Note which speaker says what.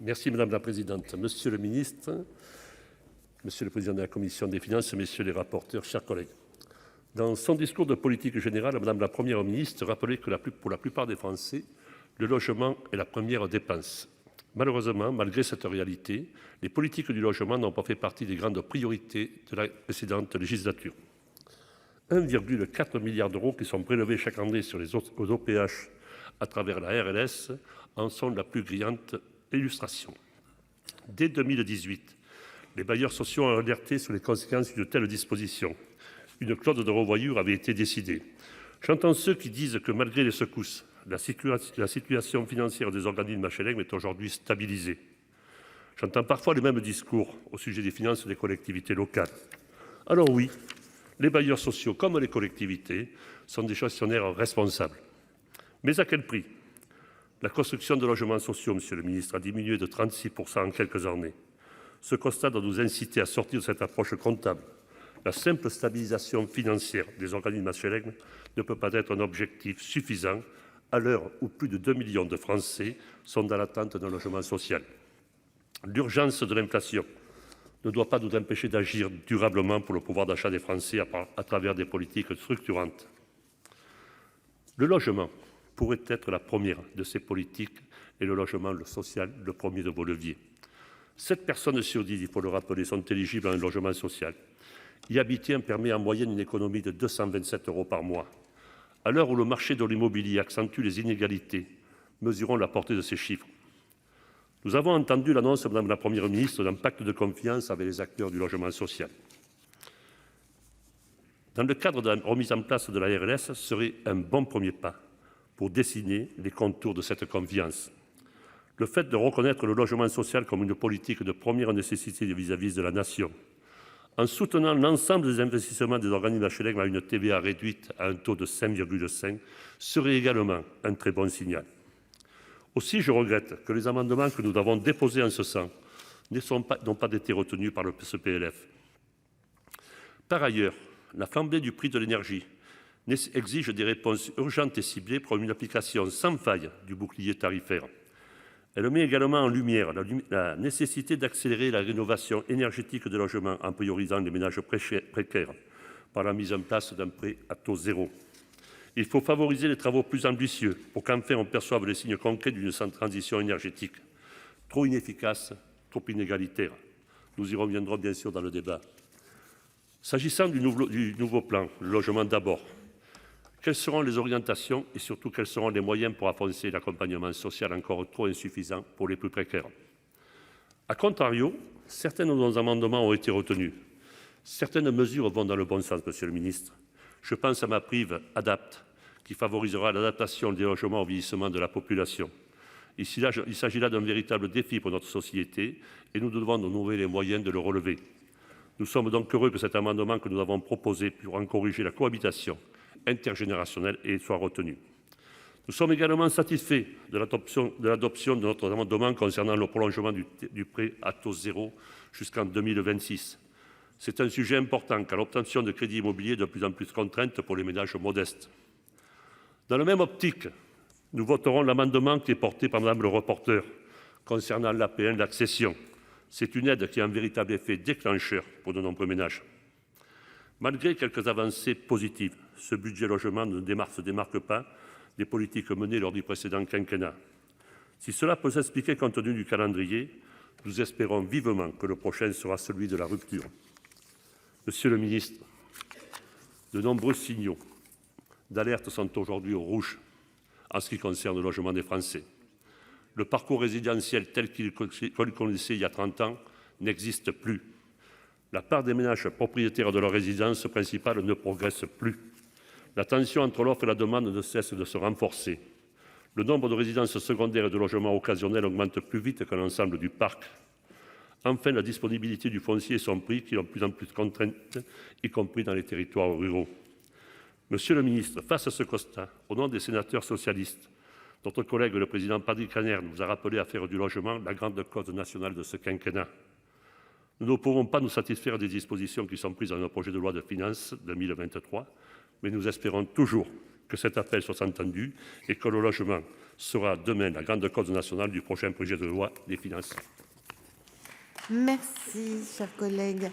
Speaker 1: Merci Madame la Présidente. Monsieur le Ministre, Monsieur le Président de la Commission des Finances, Messieurs les rapporteurs, chers collègues. Dans son discours de politique générale, Madame la Première ministre rappelait que pour la plupart des Français, le logement est la première dépense. Malheureusement, malgré cette réalité, les politiques du logement n'ont pas fait partie des grandes priorités de la précédente législature. 1,4 milliard d'euros qui sont prélevés chaque année sur les OPH à travers la RLS en sont la plus brillante illustration. Dès 2018, les bailleurs sociaux ont alerté sur les conséquences d'une telle disposition. Une clause de revoyure avait été décidée. J'entends ceux qui disent que malgré les secousses, la situation financière des organismes HLM est aujourd'hui stabilisée. J'entends parfois les mêmes discours au sujet des finances des collectivités locales. Alors oui, les bailleurs sociaux comme les collectivités sont des gestionnaires responsables. Mais à quel prix? La construction de logements sociaux, Monsieur le Ministre, a diminué de 36% en quelques années. Ce constat doit nous inciter à sortir de cette approche comptable. La simple stabilisation financière des organismes HLM ne peut pas être un objectif suffisant à l'heure où plus de 2 millions de Français sont dans l'attente d'un logement social. L'urgence de l'inflation ne doit pas nous empêcher d'agir durablement pour le pouvoir d'achat des Français à travers des politiques structurantes. Le logement pourrait être la première de ces politiques et le logement le social, le premier de vos leviers. 7 personnes sur 10, il faut le rappeler, sont éligibles à un logement social. Y habiter permet en moyenne une économie de 227 € par mois. À l'heure où le marché de l'immobilier accentue les inégalités, mesurons la portée de ces chiffres. Nous avons entendu l'annonce, Madame la Première ministre, d'un pacte de confiance avec les acteurs du logement social. Dans le cadre de la remise en place de la RLS, serait un bon premier pas pour dessiner les contours de cette confiance. Le fait de reconnaître le logement social comme une politique de première nécessité vis-à-vis de la nation, en soutenant l'ensemble des investissements des organismes HLM à une TVA réduite à un taux de 5,5, serait également un très bon signal. Aussi, je regrette que les amendements que nous avons déposés en ce sens n'ont pas été retenus par ce PLF. Par ailleurs, la flambée du prix de l'énergie exige des réponses urgentes et ciblées pour une application sans faille du bouclier tarifaire. Elle met également en lumière la nécessité d'accélérer la rénovation énergétique des logements en priorisant les ménages précaires par la mise en place d'un prêt à taux zéro. Il faut favoriser les travaux plus ambitieux pour qu'enfin on perçoive les signes concrets d'une transition énergétique. Trop inefficace, trop inégalitaire. Nous y reviendrons bien sûr dans le débat. S'agissant du nouveau plan, le logement d'abord, quelles seront les orientations et surtout quels seront les moyens pour avancer l'accompagnement social encore trop insuffisant pour les plus précaires? A contrario, certains de nos amendements ont été retenus. Certaines mesures vont dans le bon sens, Monsieur le Ministre. Je pense à ma prive Adapt, qui favorisera l'adaptation des logements au vieillissement de la population. Il s'agit là d'un véritable défi pour notre société et nous devons nous trouver les moyens de le relever. Nous sommes donc heureux que cet amendement que nous avons proposé pour en corriger la cohabitation intergénérationnelle soit retenu. Nous sommes également satisfaits de l'adoption de notre amendement concernant le prolongement du prêt à taux zéro jusqu'en 2026. C'est un sujet important car l'obtention de crédits immobiliers est de plus en plus contrainte pour les ménages modestes. Dans la même optique, nous voterons l'amendement qui est porté par Madame le rapporteur concernant l'APL d'accession. C'est une aide qui a un véritable effet déclencheur pour de nombreux ménages. Malgré quelques avancées positives, ce budget logement ne se démarque pas des politiques menées lors du précédent quinquennat. Si cela peut s'expliquer compte tenu du calendrier, nous espérons vivement que le prochain sera celui de la rupture. Monsieur le ministre, de nombreux signaux d'alerte sont aujourd'hui au rouge en ce qui concerne le logement des Français. Le parcours résidentiel tel qu'il connaissait il y a 30 ans n'existe plus. La part des ménages propriétaires de leur résidence principale ne progresse plus. La tension entre l'offre et la demande ne cesse de se renforcer. Le nombre de résidences secondaires et de logements occasionnels augmente plus vite que l'ensemble du parc. Enfin, la disponibilité du foncier et son prix qui sont de plus en plus contraintes, y compris dans les territoires ruraux. Monsieur le ministre, face à ce constat, au nom des sénateurs socialistes, notre collègue le président Patrick Kanner nous a rappelé à faire du logement la grande cause nationale de ce quinquennat. Nous ne pourrons pas nous satisfaire des dispositions qui sont prises dans le projet de loi de finances 2023, mais nous espérons toujours que cet appel soit entendu et que le logement sera demain la grande cause nationale du prochain projet de loi des finances.
Speaker 2: Merci, cher collègue.